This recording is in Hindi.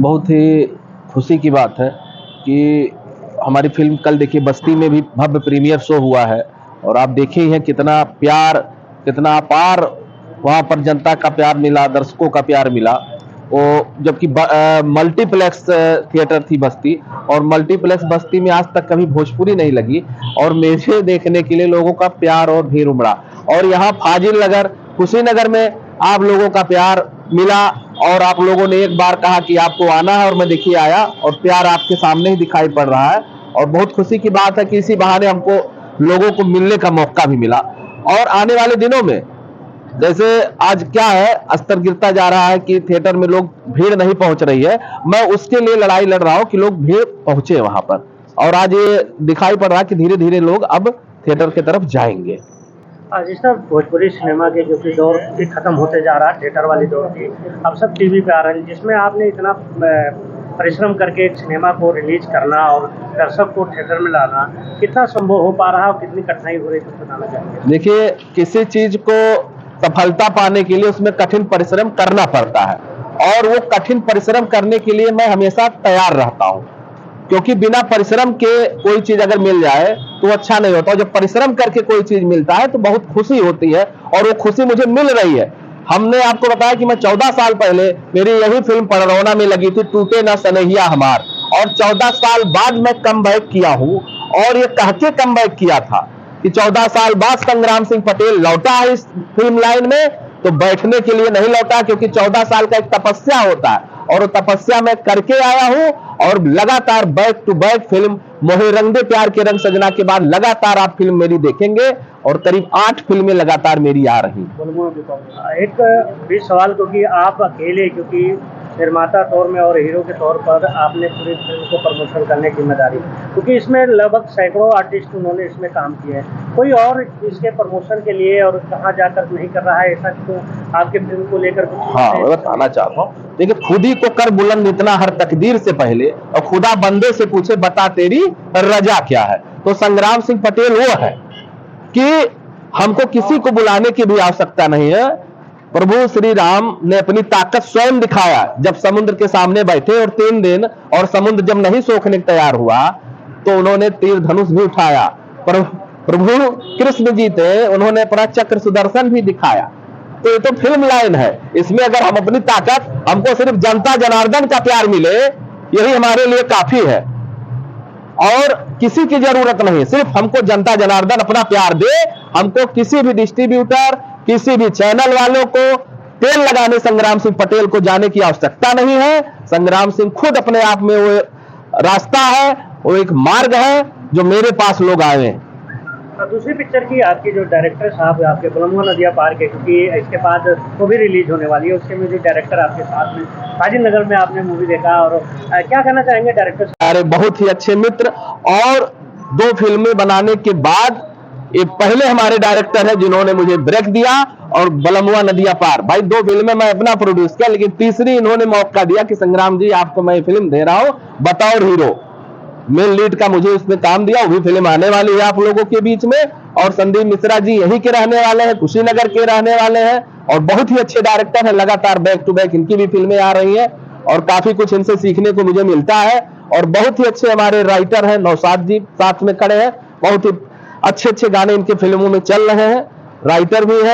बहुत ही खुशी की बात है कि हमारी फिल्म कल देखिए बस्ती में भी भव्य प्रीमियर शो हुआ है और आप देखे ही हैं कितना प्यार, कितना अपार वहाँ पर जनता का प्यार मिला, दर्शकों का प्यार मिला। वो जबकि मल्टीप्लेक्स थिएटर थी बस्ती, और मल्टीप्लेक्स बस्ती में आज तक कभी भोजपुरी नहीं लगी और मेरे देखने के लिए लोगों का प्यार और भीड़ उमड़ा। और यहाँ फाजिल नगर, कुशीनगर में आप लोगों का प्यार मिला और आप लोगों ने एक बार कहा कि आपको आना है और मैं देखिए आया और प्यार आपके सामने ही दिखाई पड़ रहा है। और बहुत खुशी की बात है कि इसी बहाने हमको लोगों को मिलने का मौका भी मिला। और आने वाले दिनों में जैसे आज क्या है, स्तर गिरता जा रहा है कि थिएटर में लोग भीड़ नहीं पहुंच रही है, मैं उसके लिए लड़ाई लड़ रहा हूं कि लोग भीड़ पहुंचे वहां पर। और आज ये दिखाई पड़ रहा है कि धीरे धीरे लोग अब थिएटर की तरफ जाएंगे। जिस तरह भोजपुरी सिनेमा के जो कि दौर भी खत्म होते जा रहा है, थिएटर वाली दौर की, अब सब टीवी पे आ रहे हैं, जिसमें आपने इतना परिश्रम करके एक सिनेमा को रिलीज करना और दर्शक को थिएटर में लाना, कितना संभव हो पा रहा है और कितनी कठिनाई हो रही है, कुछ बताना चाहेंगे? देखिए, किसी चीज को सफलता पाने के लिए उसमें कठिन परिश्रम करना पड़ता है और वो कठिन परिश्रम करने के लिए मैं हमेशा तैयार रहता हूं, क्योंकि बिना परिश्रम के कोई चीज अगर मिल जाए तो अच्छा नहीं होता। जब परिश्रम करके कोई चीज मिलता है तो बहुत खुशी होती है और वो खुशी मुझे मिल रही है। हमने आपको बताया कि मैं 14 साल पहले मेरी यही फिल्म पड़रौना में लगी थी, टूटे ना सनहिया हमार, और 14 साल बाद मैं कम बैक किया हूं। और ये कह के कम बैक किया था कि 14 साल बाद संग्राम सिंह पटेल लौटा है इस फिल्म लाइन में, तो बैठने के लिए नहीं लौटा, क्योंकि 14 साल का एक तपस्या होता है और वो तपस्या मैं करके आया हूं। और लगातार बैक टू बैक फिल्म, मोहे रंग दे प्यार के रंग सजना के बाद लगातार आप फिल्म मेरी देखेंगे और करीब 8 फिल्में लगातार मेरी आ रही। एक भी सवाल, क्योंकि आप अकेले, क्योंकि निर्माता तौर में और हीरो के तौर पर आपने पूरी फिल्म को प्रमोशन करने की जिम्मेदारी, क्योंकि इसमें लगभग सैकड़ों आर्टिस्ट उन्होंने इसमें काम किया है, कोई और इसके प्रमोशन के लिए और कहाँ जाकर नहीं कर रहा है ऐसा, तो आपके फिल्म को लेकर कुछ? हाँ, मैं बताना चाहता हूँ। देखिए, खुद ही को कर बुलंद इतना हर तकदीर से पहले, और खुदा बंदे से पूछे बता तेरी रजा क्या है। तो संग्राम सिंह पटेल वो है कि हमको किसी को बुलाने की भी आवश्यकता नहीं है। प्रभु श्री राम ने अपनी ताकत स्वयं दिखाया जब समुद्र के सामने बैठे और 3 दिन, और समुद्र जब नहीं सोखने तैयार हुआ तो उन्होंने तीर धनुष भी उठाया। प्रभु कृष्ण जी थे, उन्होंने अपना चक्र सुदर्शन भी दिखाया। तो ये तो फिल्म लाइन है, इसमें अगर हम अपनी ताकत, हमको सिर्फ जनता जनार्दन का प्यार मिले, यही हमारे लिए काफी है और किसी की जरूरत नहीं। सिर्फ हमको जनता जनार्दन अपना प्यार दे। हमको किसी भी डिस्ट्रीब्यूटर, किसी भी चैनल वालों को तेल लगाने संग्राम सिंह पटेल को जाने की आवश्यकता नहीं है। संग्राम सिंह खुद अपने आप में वो रास्ता है, वो एक मार्ग है जो मेरे पास लोग आए हैं। दूसरी पिक्चर की आपकी जो डायरेक्टर साहब है आपके, बलमुआ नदिया पार के, क्योंकि इसके बाद वो भी रिलीज होने वाली है, उसके म्यूजिक डायरेक्टर आपके साथ में, फाजिल नगर में आपने मूवी देखा, और क्या कहना चाहेंगे डायरेक्टर साहब? अरे बहुत ही अच्छे मित्र, और 2 फिल्में बनाने के बाद ये पहले हमारे डायरेक्टर है जिन्होंने मुझे ब्रेक दिया। और बलमुआ नदिया पार, भाई 2 फिल्में मैं अपना प्रोड्यूस किया, लेकिन तीसरी इन्होंने मौका दिया कि संग्राम जी आपको मैं फिल्म दे रहा हूं, बतौर हीरो मेन लीड का मुझे उसमें काम दिया। वो भी फिल्म आने वाली है आप लोगों के बीच में। और संदीप मिश्रा जी यहीं के रहने वाले हैं, कुशीनगर के रहने वाले हैं और बहुत ही अच्छे डायरेक्टर हैं। लगातार बैक टू बैक इनकी भी फिल्में आ रही हैं और काफी कुछ इनसे सीखने को मुझे मिलता है। और बहुत ही अच्छे हमारे राइटर हैं, नौशाद जी साथ में खड़े हैं, बहुत ही अच्छे अच्छे गाने इनके फिल्मों में चल रहे हैं, राइटर भी है।